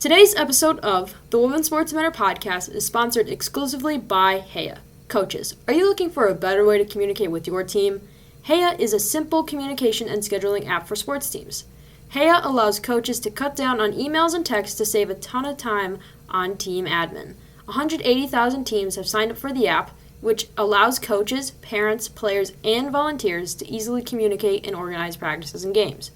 Today's episode of the Women's Sports Matter podcast is sponsored exclusively by Heya. Coaches, are you looking for a better way to communicate with your team? Heya is a simple communication and scheduling app for sports teams. Heya allows coaches to cut down on emails and texts to save a ton of time on team admin. 180,000 teams have signed up for the app, which allows coaches, parents, players, and volunteers to easily communicate and organize practices and games.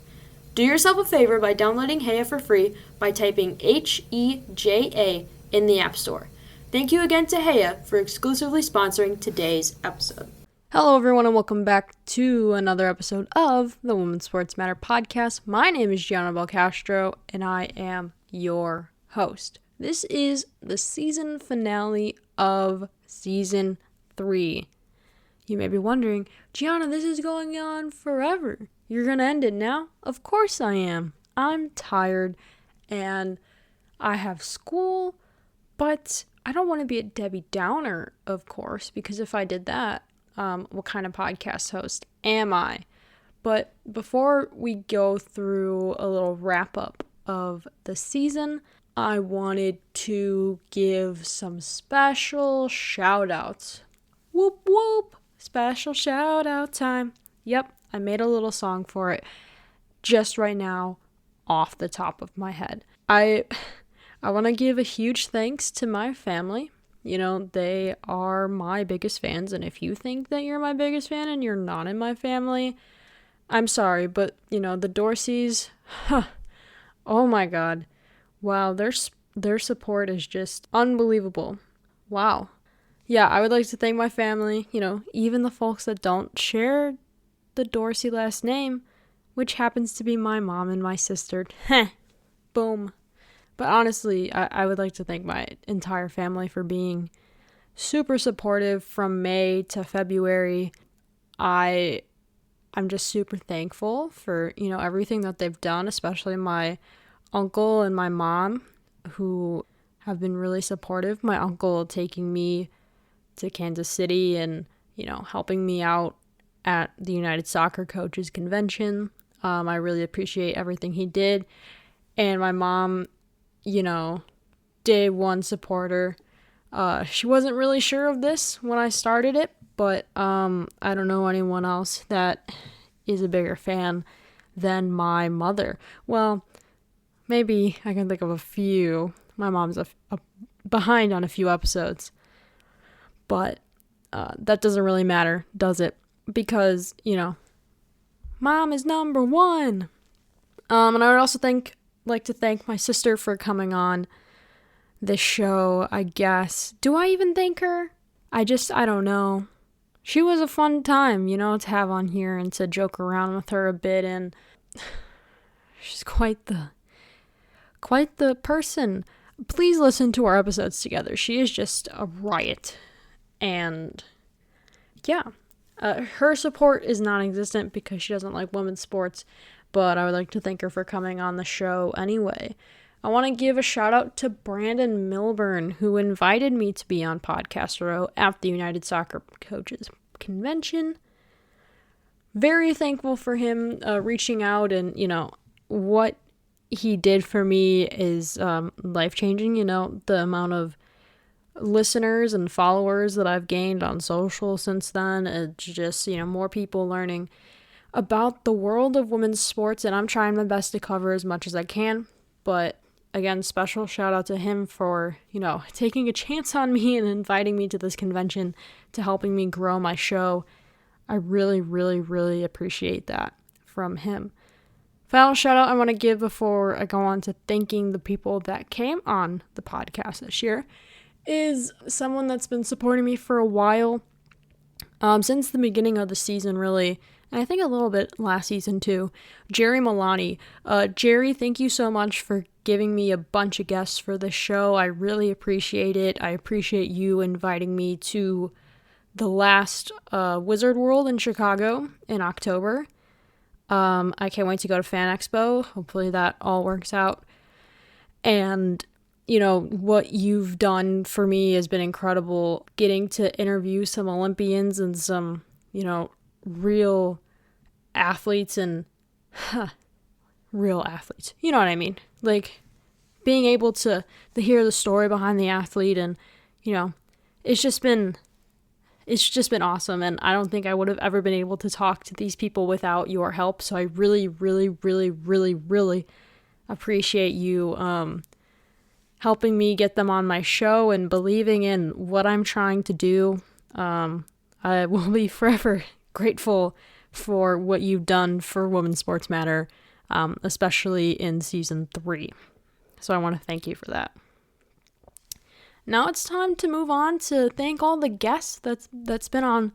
Do yourself a favor by downloading Heya for free by typing HEJA in the App Store. Thank you again to Heya for exclusively sponsoring today's episode. Hello everyone and welcome back to another episode of the Women's Sports Matter podcast. My name is Gianna Belcastro and I am your host. This is the season finale of season 3. You may be wondering, Gianna, this is going on forever. You're going to end it now? Of course I am. I'm tired and I have school, but I don't want to be a Debbie Downer, of course, because if I did that, what kind of podcast host am I? But before we go through a little wrap up of the season, I wanted to give some special shout outs. Whoop whoop! Special shout out time. Yep, I made a little song for it just right now off the top of my head. I want to give a huge thanks to my family. You know, they are my biggest fans, and if you think that you're my biggest fan and you're not in my family, I'm sorry, but, you know, the Dorseys, oh my god. Wow, their support is just unbelievable. Wow. Yeah, I would like to thank my family, you know, even the folks that don't share the Dorsey last name, which happens to be my mom and my sister. Boom. But honestly, I would like to thank my entire family for being super supportive from May to February. I'm just super thankful for, you know, everything that they've done, especially my uncle and my mom, who have been really supportive. My uncle taking me to Kansas City and, you know, helping me out at the United Soccer Coaches Convention. I really appreciate everything he did. And my mom, you know, day one supporter. She wasn't really sure of this when I started it, but I don't know anyone else that is a bigger fan than my mother. Well, maybe I can think of a few. My mom's a behind on a few episodes, but that doesn't really matter, does it? Because, you know, mom is number one. And I would also like to thank my sister for coming on this show, I guess. Do I even thank her? I don't know. She was a fun time, you know, to have on here and to joke around with her a bit, and she's quite the person. Please listen to our episodes together. She is just a riot. And yeah, her support is non-existent because she doesn't like women's sports, but I would like to thank her for coming on the show anyway. I want to give a shout out to Brandon Milburn, who invited me to be on Podcast Row at the United Soccer Coaches Convention. Very thankful for him reaching out, and, you know, what he did for me is life-changing. You know, the amount of listeners and followers that I've gained on social since then. It's just, you know, more people learning about the world of women's sports, and I'm trying my best to cover as much as I can. But again, special shout out to him for, you know, taking a chance on me and inviting me to this convention, to helping me grow my show. I really, really, really appreciate that from him. Final shout out I want to give before I go on to thanking the people that came on the podcast this year is someone that's been supporting me for a while, since the beginning of the season, really, and I think a little bit last season too. Jerry Milani. Jerry, thank you so much for giving me a bunch of guests for the show. I really appreciate it. I appreciate you inviting me to the last Wizard World in Chicago in October. I can't wait to go to Fan Expo. Hopefully that all works out. And, you know, what you've done for me has been incredible. Getting to interview some Olympians and some, you know, real athletes and real athletes. You know what I mean? Like, being able to hear the story behind the athlete, and, you know, it's just been awesome. And I don't think I would have ever been able to talk to these people without your help. So I really, really, really, really, really appreciate you helping me get them on my show and believing in what I'm trying to do. I will be forever grateful for what you've done for Women's Sports Matter, especially in season 3. So I want to thank you for that. Now it's time to move on to thank all the guests that's been on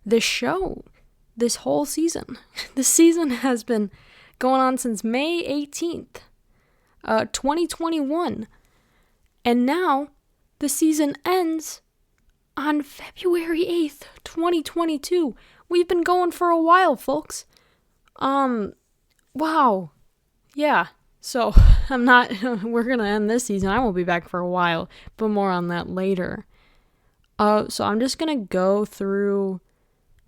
this show this whole season. This season has been going on since May 18th, 2021. And now the season ends on February 8th, 2022. We've been going for a while, folks. Wow. Yeah. So we're going to end this season. I won't be back for a while, but more on that later. So I'm just going to go through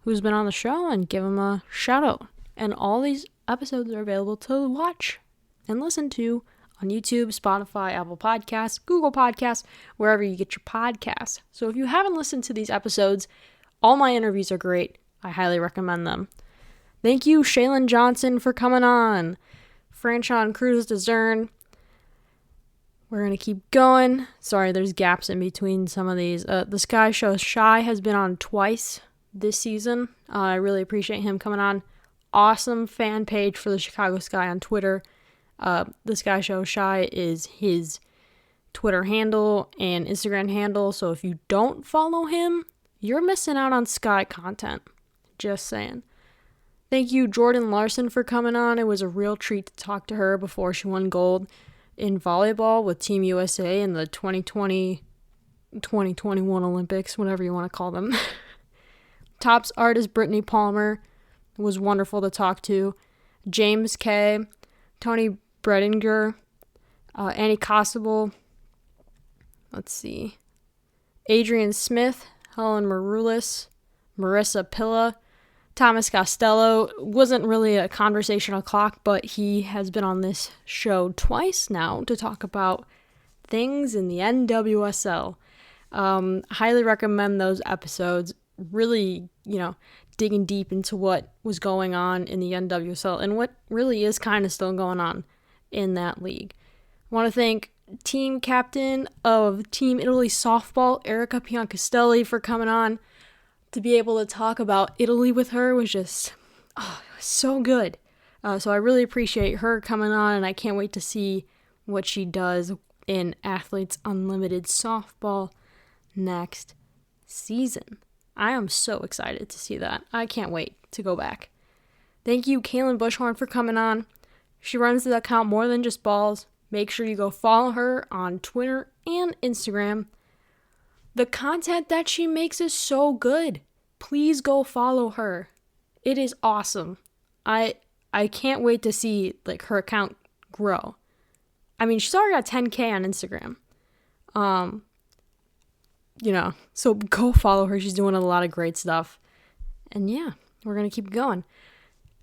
who's been on the show and give them a shout out. And all these episodes are available to watch and listen to on YouTube, Spotify, Apple Podcasts, Google Podcasts, wherever you get your podcasts. So if you haven't listened to these episodes, all my interviews are great. I highly recommend them. Thank you, Shaylin Johnson, for coming on. Franchon Cruz DeZern. We're going to keep going. Sorry, there's gaps in between some of these. The Sky Show Shy has been on twice this season. I really appreciate him coming on. Awesome fan page for the Chicago Sky on Twitter. The Sky Show Shy is his Twitter handle and Instagram handle. So if you don't follow him, you're missing out on Sky content. Just saying. Thank you, Jordan Larson, for coming on. It was a real treat to talk to her before she won gold in volleyball with Team USA in the 2021 Olympics, whatever you want to call them. Tops artist Brittany Palmer was wonderful to talk to. James K., Tony Bredinger, Annie Costable, let's see, Adrian Smith, Helen Maroulis, Marissa Pilla, Thomas Costello. Wasn't really a conversational clock, but he has been on this show twice now to talk about things in the NWSL. Highly recommend those episodes. Really, digging deep into what was going on in the NWSL and what really is kind of still going on in that league. I want to thank team captain of Team Italy softball, Erica Piancastelli, for coming on. To be able to talk about Italy with her was just so good. So I really appreciate her coming on, and I can't wait to see what she does in Athletes Unlimited softball next season. I am so excited to see that. I can't wait to go back. Thank you, Kaylin Bushhorn, for coming on. She runs the account More Than Just Balls. Make sure you go follow her on Twitter and Instagram. The content that she makes is so good. Please go follow her. It is awesome. I can't wait to see her account grow. I mean, she's already got 10K on Instagram. So go follow her. She's doing a lot of great stuff. And yeah, we're going to keep going.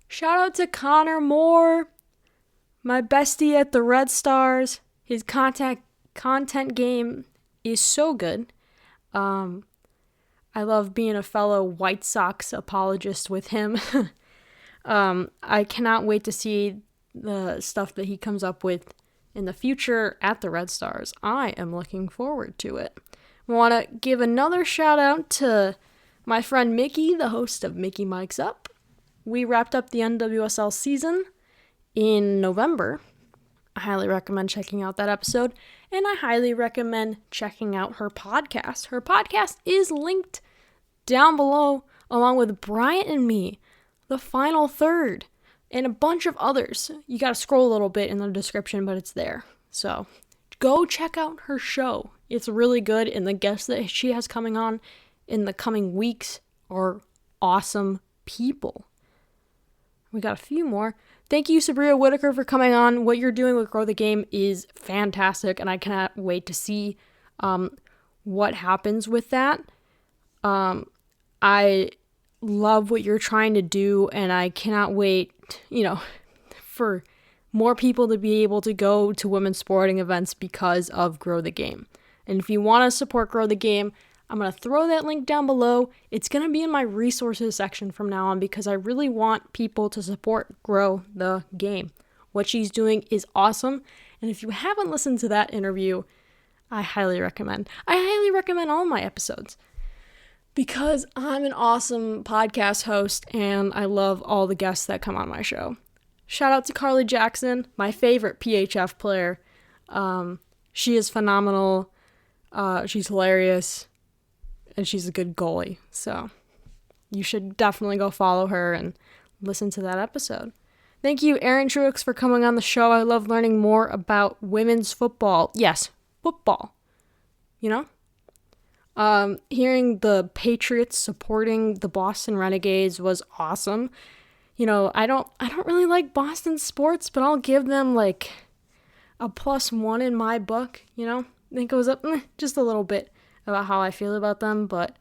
Shout out to Connor Moore, my bestie at the Red Stars. His content game is so good. I love being a fellow White Sox apologist with him. I cannot wait to see the stuff that he comes up with in the future at the Red Stars. I am looking forward to it. I want to give another shout out to my friend Mickey, the host of Mickey Mikes Up. We wrapped up the NWSL season in November. I highly recommend checking out that episode, and I highly recommend checking out her podcast. Her podcast is linked down below, along with Bryant and me, The Final Third, and a bunch of others. You gotta scroll a little bit in the description, but it's there. So go check out her show. It's really good, and the guests that she has coming on in the coming weeks are awesome people. We got a few more. Thank you, Sabria Whitaker, for coming on. What you're doing with Grow the Game is fantastic, and I cannot wait to see what happens with that. I love what you're trying to do, and I cannot wait, for more people to be able to go to women's sporting events because of Grow the Game. And if you want to support Grow the Game, I'm going to throw that link down below. It's going to be in my resources section from now on because I really want people to support Grow the Game. What she's doing is awesome. And if you haven't listened to that interview, I highly recommend. I highly recommend all my episodes because I'm an awesome podcast host and I love all the guests that come on my show. Shout out to Carly Jackson, my favorite PHF player. She is phenomenal. She's hilarious. And she's a good goalie. So you should definitely go follow her and listen to that episode. Thank you, Erin Truix, for coming on the show. I love learning more about women's football. Yes, football. You know? Hearing the Patriots supporting the Boston Renegades was awesome. You know, I don't really like Boston sports, but I'll give them like a +1 in my book, you know? I think it was up just a little bit about how I feel about them, but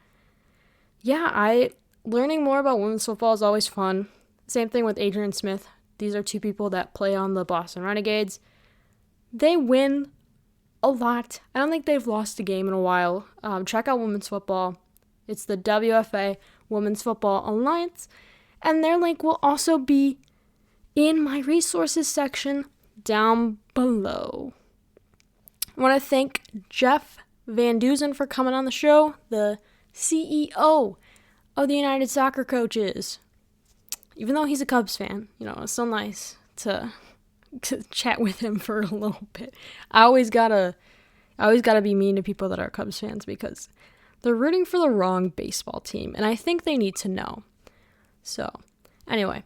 yeah, learning more about women's football is always fun. Same thing with Adrian Smith. These are two people that play on the Boston Renegades. They win a lot. I don't think they've lost a game in a while. Check out women's football. It's the WFA Women's Football Alliance, and their link will also be in my resources section down below. I want to thank Jeff Van Duzen for coming on the show, the CEO of the United Soccer Coaches. Even though he's a Cubs fan, you know, it's so nice to chat with him for a little bit. I always gotta be mean to people that are Cubs fans because they're rooting for the wrong baseball team, and I think they need to know. So, anyway.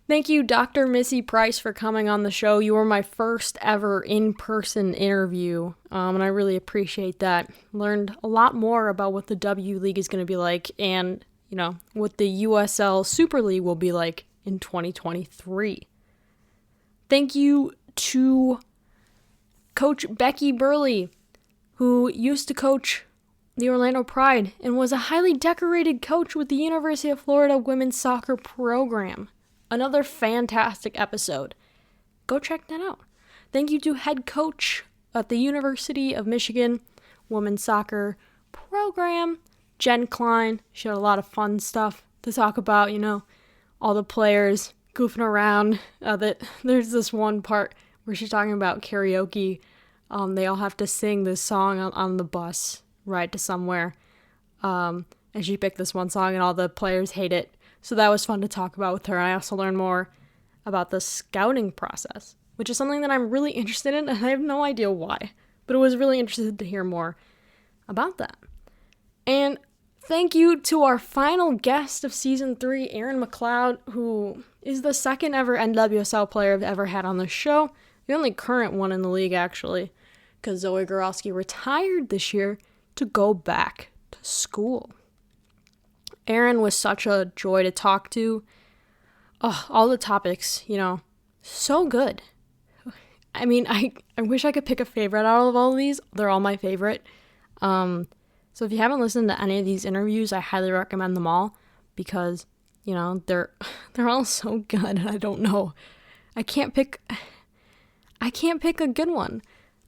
Thank you, Dr. Missy Price, for coming on the show. You were my first ever in-person interview, and I really appreciate that. Learned a lot more about what the W League is going to be like and, you know, what the USL Super League will be like in 2023. Thank you to Coach Becky Burley, who used to coach the Orlando Pride and was a highly decorated coach with the University of Florida women's soccer program. Another fantastic episode. Go check that out. Thank you to head coach at the University of Michigan women's soccer program, Jen Klein. She had a lot of fun stuff to talk about, you know, all the players goofing around. There's this one part where she's talking about karaoke. They all have to sing this song on the bus ride to somewhere. And she picked this one song and all the players hate it. So that was fun to talk about with her. I also learned more about the scouting process, which is something that I'm really interested in, and I have no idea why. But I was really interested to hear more about that. And thank you to our final guest of Season 3, Erin McLeod, who is the second ever NWSL player I've ever had on the show. The only current one in the league, actually, because Zoe Gorowski retired this year to go back to school. Erin was such a joy to talk to. Oh, all the topics, you know, so good. I mean, I wish I could pick a favorite out of all of these. They're all my favorite. So if you haven't listened to any of these interviews, I highly recommend them all because, you know, they're all so good. And I don't know. I can't pick a good one.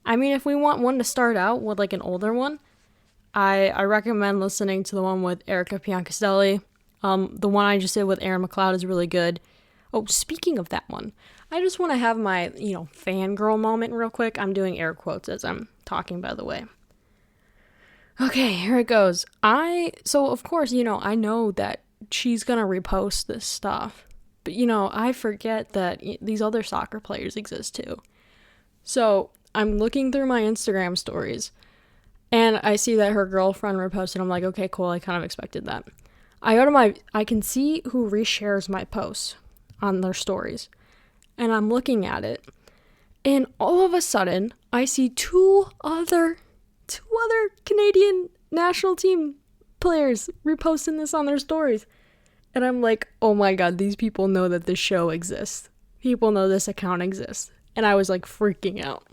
I mean, if we want one to start out with like an older one, I recommend listening to the one with Erica Piancastelli. The one I just did with Erin McLeod is really good. Oh, speaking of that one, I just want to have my, you know, fangirl moment real quick. I'm doing air quotes as I'm talking, by the way. Okay, here it goes. So of course, you know, I know that she's gonna repost this stuff. But, you know, I forget that these other soccer players exist too. So I'm looking through my Instagram stories. And I see that her girlfriend reposted. I'm like, okay, cool. I kind of expected that. I can see who reshares my posts on their stories. And I'm looking at it. And all of a sudden, I see two other Canadian national team players reposting this on their stories. And I'm like, oh my God, these people know that this show exists. People know this account exists. And I was like freaking out.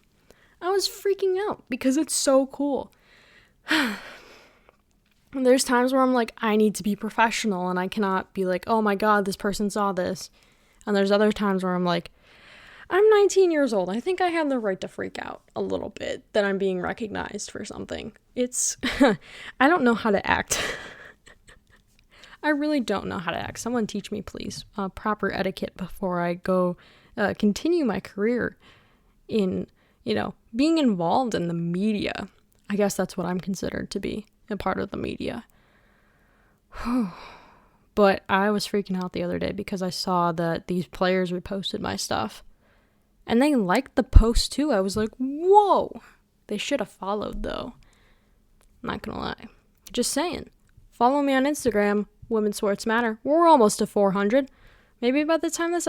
I was freaking out because it's so cool. There's times where I'm like, I need to be professional and I cannot be like, oh my God, this person saw this. And there's other times where I'm like, I'm 19 years old. I think I have the right to freak out a little bit that I'm being recognized for something. It's, I don't know how to act. I really don't know how to act. Someone teach me, please, proper etiquette before I go continue my career in, being involved in the media. I guess that's what I'm considered to be, a part of the media. But I was freaking out the other day because I saw that these players reposted my stuff. And they liked the post too. I was like, whoa. They should have followed though. Not gonna lie. Just saying. Follow me on Instagram, Women's Sports Matter. We're almost to 400. Maybe by the time this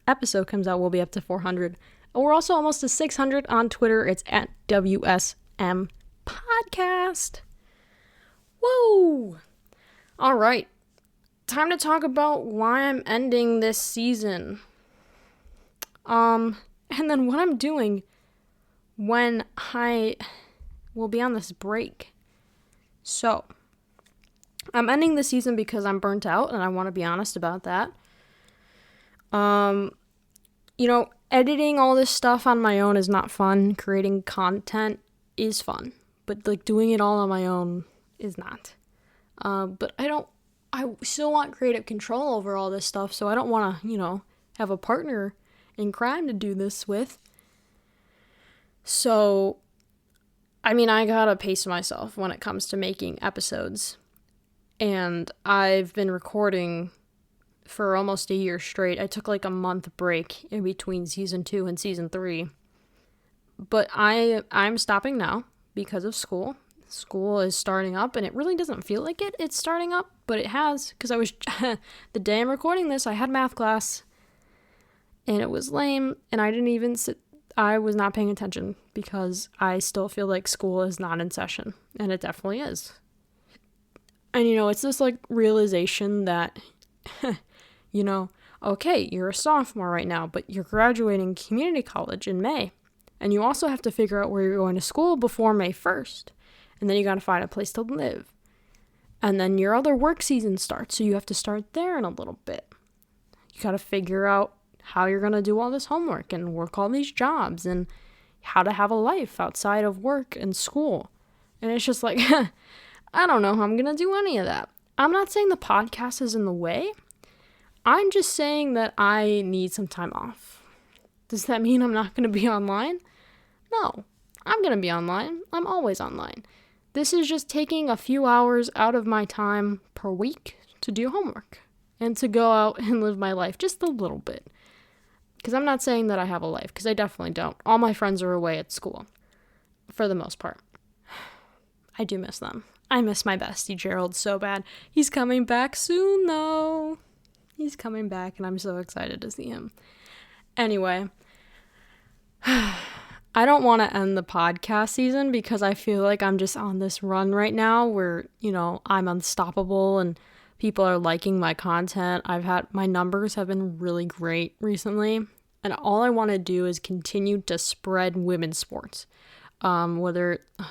episode comes out, we'll be up to 400. We're also almost to 600 on Twitter. It's at WSM Podcast. Whoa. All right. Time to talk about why I'm ending this season. And then what I'm doing when I will be on this break. So, I'm ending the season because I'm burnt out, and I want to be honest about that. Editing all this stuff on my own is not fun. Creating content is fun, but doing it all on my own is not. But I still want creative control over all this stuff, so I don't want to, have a partner in crime to do this with. So, I gotta pace myself when it comes to making episodes. And I've been recording for almost a year straight. I took a month break in between season 2 and season 3. But I'm stopping now because of school. School is starting up, and it really doesn't feel like it's starting up, but it has, because I was, the day I'm recording this, I had math class, and it was lame, and I was not paying attention, because I still feel like school is not in session, and it definitely is. And, it's this, realization that, okay, you're a sophomore right now, but you're graduating community college in May, and you also have to figure out where you're going to school before May 1st. And then you got to find a place to live. And then your other work season starts, so you have to start there in a little bit. You got to figure out how you're going to do all this homework and work all these jobs and how to have a life outside of work and school. And it's just I don't know how I'm going to do any of that. I'm not saying the podcast is in the way. I'm just saying that I need some time off. Does that mean I'm not going to be online? No, I'm going to be online. I'm always online. This is just taking a few hours out of my time per week to do homework and to go out and live my life just a little bit. Because I'm not saying that I have a life, because I definitely don't. All my friends are away at school, for the most part. I do miss them. I miss my bestie, Gerald, so bad. He's coming back soon, though. He's coming back, and I'm so excited to see him. Anyway, I don't want to end the podcast season because I feel like I'm just on this run right now where, I'm unstoppable and people are liking my content. My numbers have been really great recently, and all I want to do is continue to spread women's sports.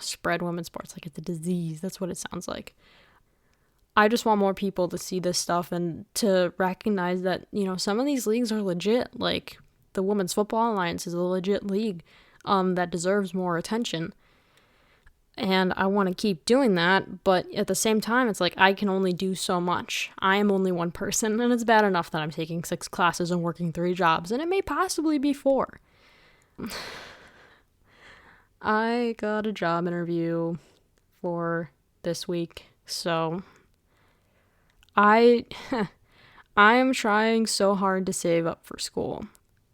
Spread women's sports like it's a disease. That's what it sounds like. I just want more people to see this stuff and to recognize that, some of these leagues are legit. Like the Women's Football Alliance is a legit league that deserves more attention. And I want to keep doing that, but at the same time, it's I can only do so much. I am only one person, and it's bad enough that I'm taking 6 classes and working 3 jobs, and it may possibly be 4. I got a job interview for this week, so I am trying so hard to save up for school,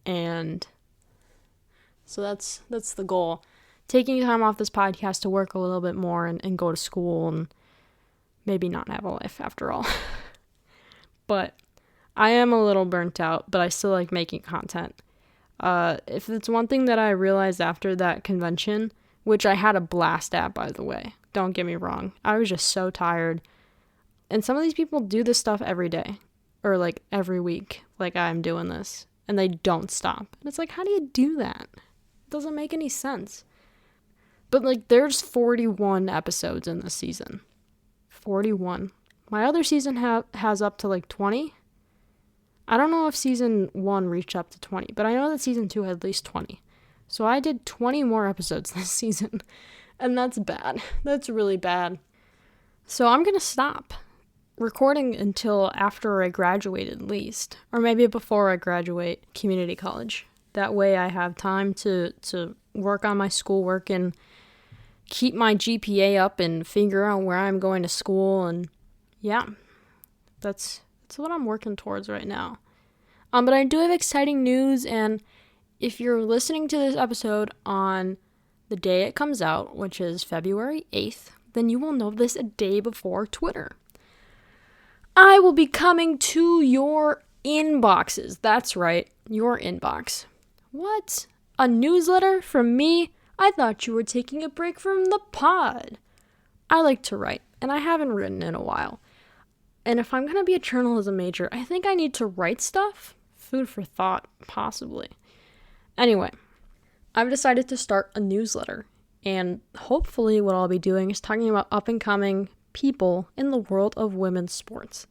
and so that's the goal. Taking time off this podcast to work a little bit more and go to school and maybe not have a life after all. But I am a little burnt out, but I still like making content. If it's one thing that I realized after that convention, which I had a blast at, by the way, don't get me wrong, I was just so tired. And some of these people do this stuff every day or every week, I'm doing this, and they don't stop. And it's how do you do that? It doesn't make any sense. But there's 41 episodes in this season. 41. My other season has up to 20. I don't know if season 1 reached up to 20, but I know that season 2 had at least 20. So I did 20 more episodes this season, and that's bad. That's really bad. So I'm going to stop recording until after I graduate at least, or maybe before I graduate community college. That way I have time to work on my schoolwork and keep my GPA up and figure out where I'm going to school, and yeah, that's what I'm working towards right now. But I do have exciting news, and if you're listening to this episode on the day it comes out, which is February 8th, then you will know this a day before Twitter. I will be coming to your inboxes. That's right, your inbox. What? A newsletter from me? I thought you were taking a break from the pod. I like to write, and I haven't written in a while. And if I'm going to be a journalism major, I think I need to write stuff. Food for thought, possibly. Anyway, I've decided to start a newsletter, and hopefully what I'll be doing is talking about up-and-coming people in the world of women's sports.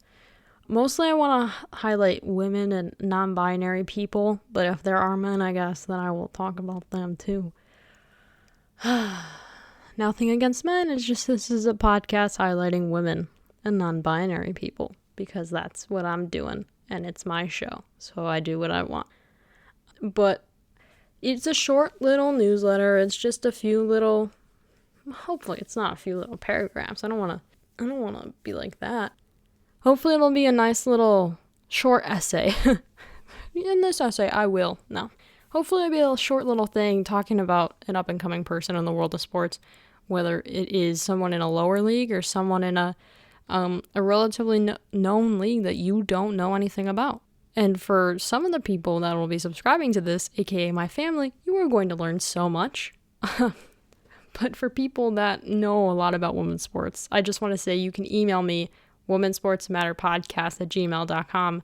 Mostly I want to highlight women and non-binary people, but if there are men, I guess, then I will talk about them too. Nothing against men, it's just this is a podcast highlighting women and non-binary people, because that's what I'm doing, and it's my show, so I do what I want. But it's a short little newsletter. It's just a few little, hopefully it's not a few little paragraphs. I don't want to be like that. Hopefully it'll be a nice little short essay. In this essay, I will. No. Hopefully it'll be a short little thing talking about an up-and-coming person in the world of sports, whether it is someone in a lower league or someone in a relatively known league that you don't know anything about. And for some of the people that will be subscribing to this, aka my family, you are going to learn so much. But for people that know a lot about women's sports, I just want to say you can email me, womensportsmatterpodcast@gmail.com,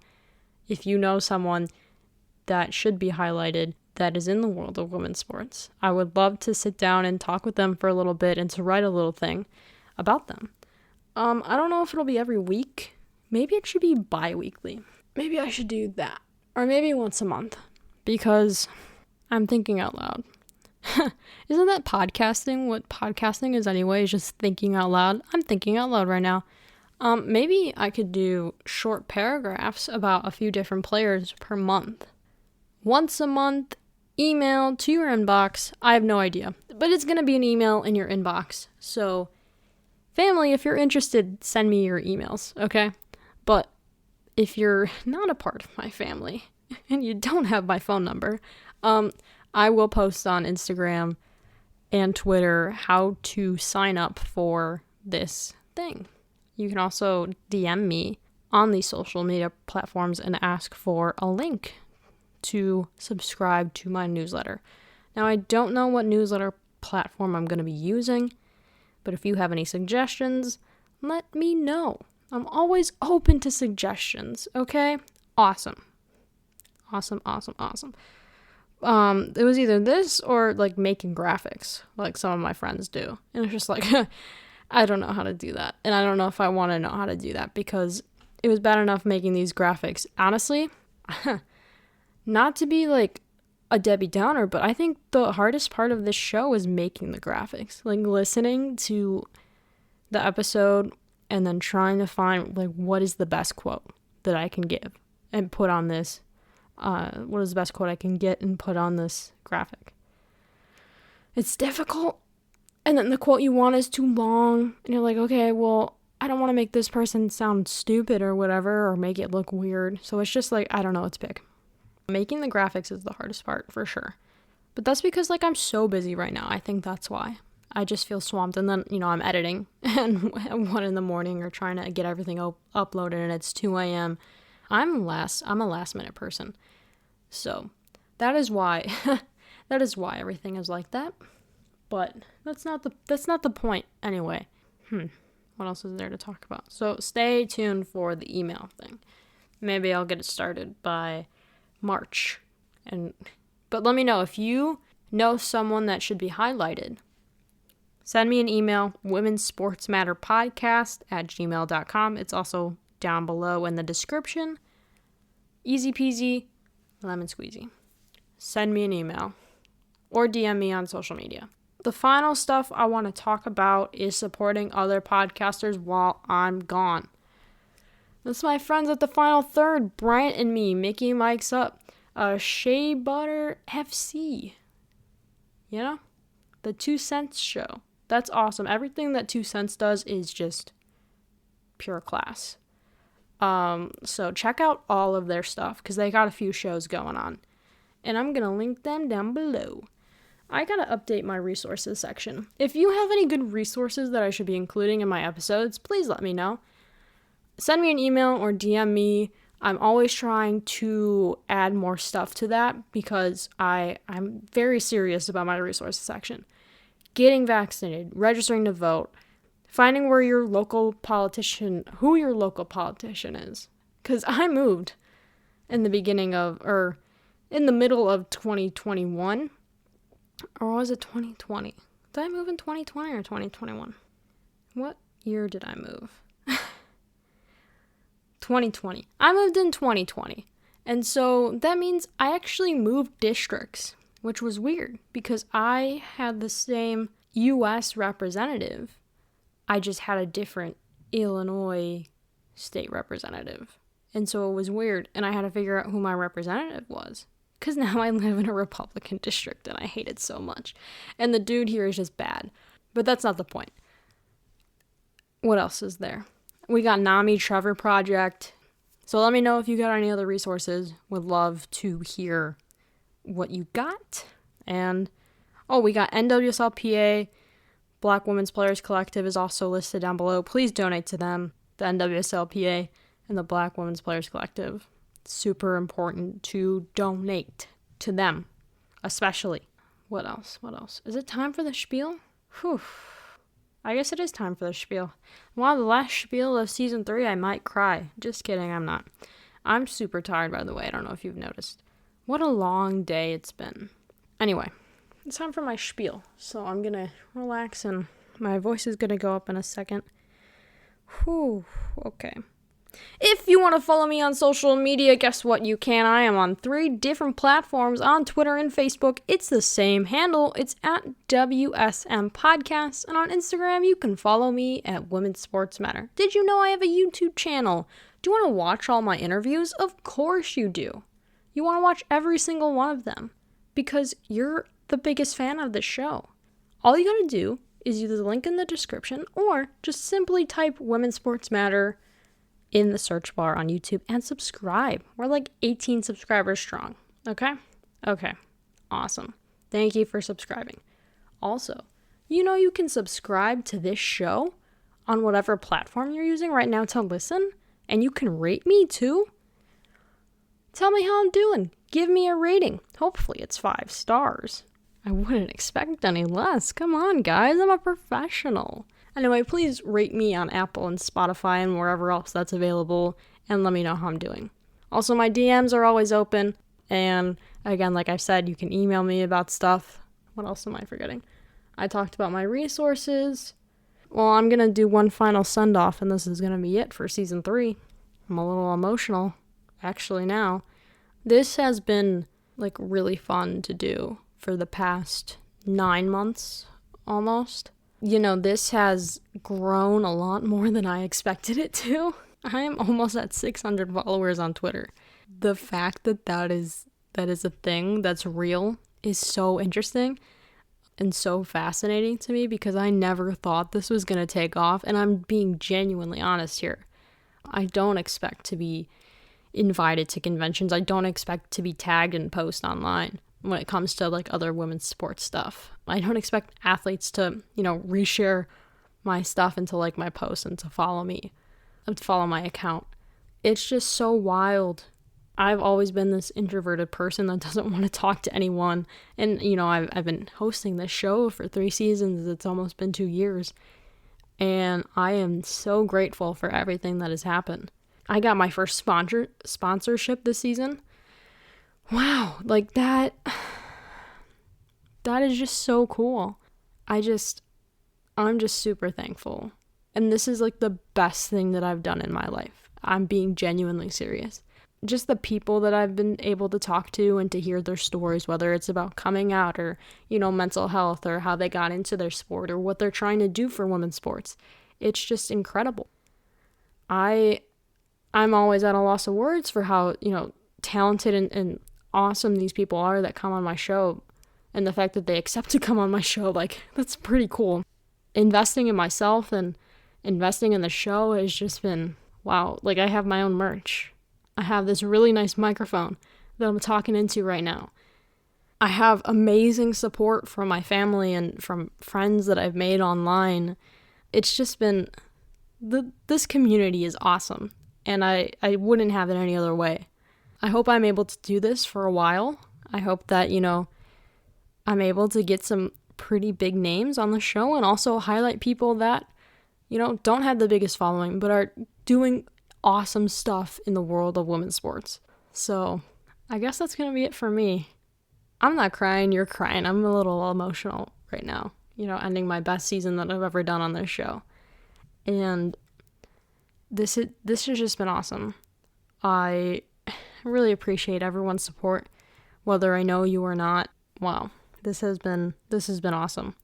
if you know someone that should be highlighted that is in the world of women's sports. I would love to sit down and talk with them for a little bit and to write a little thing about them. I don't know if it'll be every week. Maybe it should be bi-weekly. Maybe I should do that. Or maybe once a month. Because I'm thinking out loud. Isn't that podcasting? What podcasting is anyway, is just thinking out loud. I'm thinking out loud right now. Maybe I could do short paragraphs about a few different players per month. Once a month, email to your inbox. I have no idea. But it's going to be an email in your inbox. So, family, if you're interested, send me your emails, okay? But if you're not a part of my family and you don't have my phone number, I will post on Instagram and Twitter how to sign up for this thing. You can also DM me on these social media platforms and ask for a link to subscribe to my newsletter. Now, I don't know what newsletter platform I'm going to be using, but if you have any suggestions, let me know. I'm always open to suggestions, okay? Awesome. It was either this or, like, making graphics, like some of my friends do. And it's just like, I don't know how to do that. And I don't know if I want to know how to do that, because it was bad enough making these graphics. Honestly, not to be, like, a Debbie Downer, but I think the hardest part of this show is making the graphics. Like, listening to the episode and then trying to find, like, what is the best quote that I can give and put on this. What is the best quote I can get and put on this graphic? It's difficult. And then the quote you want is too long. And you're like, okay, well, I don't want to make this person sound stupid or whatever, or make it look weird. So it's just like, I don't know what to pick. Making the graphics is the hardest part, for sure. But that's because, like, I'm so busy right now. I think that's why. I just feel swamped. And then, I'm editing and 1 a.m. or trying to get everything uploaded, and it's 2 a.m. I'm a last minute person. So that is why everything is like that. But that's not the point anyway. What else is there to talk about? So stay tuned for the email thing. Maybe I'll get it started by March. But let me know if you know someone that should be highlighted. Send me an email, womensportsmatterpodcast@gmail.com. It's also down below in the description. Easy peasy, lemon squeezy. Send me an email or DM me on social media. The final stuff I want to talk about is supporting other podcasters while I'm gone. That's my friends at the Final Third, Bryant and me, Mickey Mike's Up, Shea Butter FC. You know? The 2 Cents Show. That's awesome. Everything that 2 Cents does is just pure class. So check out all of their stuff because they got a few shows going on. And I'm going to link them down below. I got to update my resources section. If you have any good resources that I should be including in my episodes, please let me know. Send me an email or DM me. I'm always trying to add more stuff to that because I'm very serious about my resources section. Getting vaccinated, registering to vote, finding who your local politician is. Because I moved in the middle of 2021. Or was it 2020? Did I move in 2020 or 2021? What year did I move? 2020. I moved in 2020. And so that means I actually moved districts, which was weird because I had the same U.S. representative. I just had a different Illinois state representative. And so it was weird. And I had to figure out who my representative was. Because now I live in a Republican district and I hate it so much. And the dude here is just bad. But that's not the point. What else is there? We got NAMI Trevor Project. So let me know if you got any other resources. Would love to hear what you got. And, we got NWSLPA. Black Women's Players Collective is also listed down below. Please donate to them. The NWSLPA and the Black Women's Players Collective. Super important to donate to them, especially. What else? Is it time for the spiel? Whew. I guess it is time for the spiel. Wow, the last spiel of season 3, I might cry. Just kidding, I'm not. I'm super tired, by the way. I don't know if you've noticed. What a long day it's been. Anyway, it's time for my spiel. So I'm going to relax and my voice is going to go up in a second. Whew, okay. If you want to follow me on social media, guess what? You can. I am on 3 different platforms on Twitter and Facebook. It's the same handle. It's at WSM Podcast. And on Instagram, you can follow me at Women's Sports Matter. Did you know I have a YouTube channel? Do you want to watch all my interviews? Of course you do. You want to watch every single one of them because you're the biggest fan of the show. All you got to do is use the link in the description or just simply type Women's Sports Matter in the search bar on YouTube and subscribe. We're like 18 subscribers strong. Okay? Okay. Awesome. Thank you for subscribing. Also, you can subscribe to this show on whatever platform you're using right now to listen, and you can rate me too. Tell me how I'm doing. Give me a rating. Hopefully it's 5 stars. I wouldn't expect any less. Come on, guys. I'm a professional. Anyway, please rate me on Apple and Spotify and wherever else that's available and let me know how I'm doing. Also, my DMs are always open. And again, like I said, you can email me about stuff. What else am I forgetting? I talked about my resources. Well, I'm going to do one final send-off and this is going to be it for season 3. I'm a little emotional, actually, now. This has been really fun to do for the past 9 months almost. This has grown a lot more than I expected it to. I am almost at 600 followers on Twitter. The fact that is a thing that's real is so interesting and so fascinating to me because I never thought this was going to take off, and I'm being genuinely honest here. I don't expect to be invited to conventions. I don't expect to be tagged in posts online when it comes to other women's sports stuff. I don't expect athletes to, reshare my stuff into my posts and to follow me, and follow my account. It's just so wild. I've always been this introverted person that doesn't want to talk to anyone. And, I've been hosting this show for 3 seasons. It's almost been 2 years. And I am so grateful for everything that has happened. I got my first sponsorship this season. Wow, that is just so cool. I'm just super thankful. And this is the best thing that I've done in my life. I'm being genuinely serious. just the people that I've been able to talk to and to hear their stories, whether it's about coming out or, mental health or how they got into their sport or what they're trying to do for women's sports. It's just incredible. I'm always at a loss of words for how, talented and awesome these people are that come on my show, and the fact that they accept to come on my show, like, that's pretty cool. Investing in myself and investing in the show has just been, wow. Like, I have my own merch. I have this really nice microphone that I'm talking into right now. I have amazing support from my family and from friends that I've made online. It's just been, this community is awesome, and I wouldn't have it any other way. I hope I'm able to do this for a while. I hope that, I'm able to get some pretty big names on the show and also highlight people that, don't have the biggest following, but are doing awesome stuff in the world of women's sports. So I guess that's going to be it for me. I'm not crying, you're crying. I'm a little emotional right now, ending my best season that I've ever done on this show. And this has just been awesome. I really appreciate everyone's support, whether I know you or not. Wow, this has been awesome.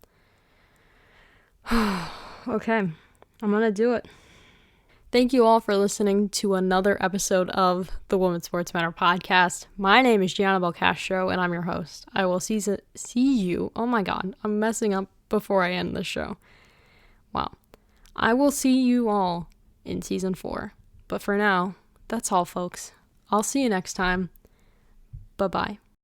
Okay, I'm gonna do it. Thank you all for listening to another episode of the Women's Sports Matter podcast. My name is Gianna Belcastro, and I'm your host. I will see you. Oh my God, I'm messing up before I end this show. Wow. I will see you all in season 4. But for now, that's all, folks. I'll see you next time. Bye-bye.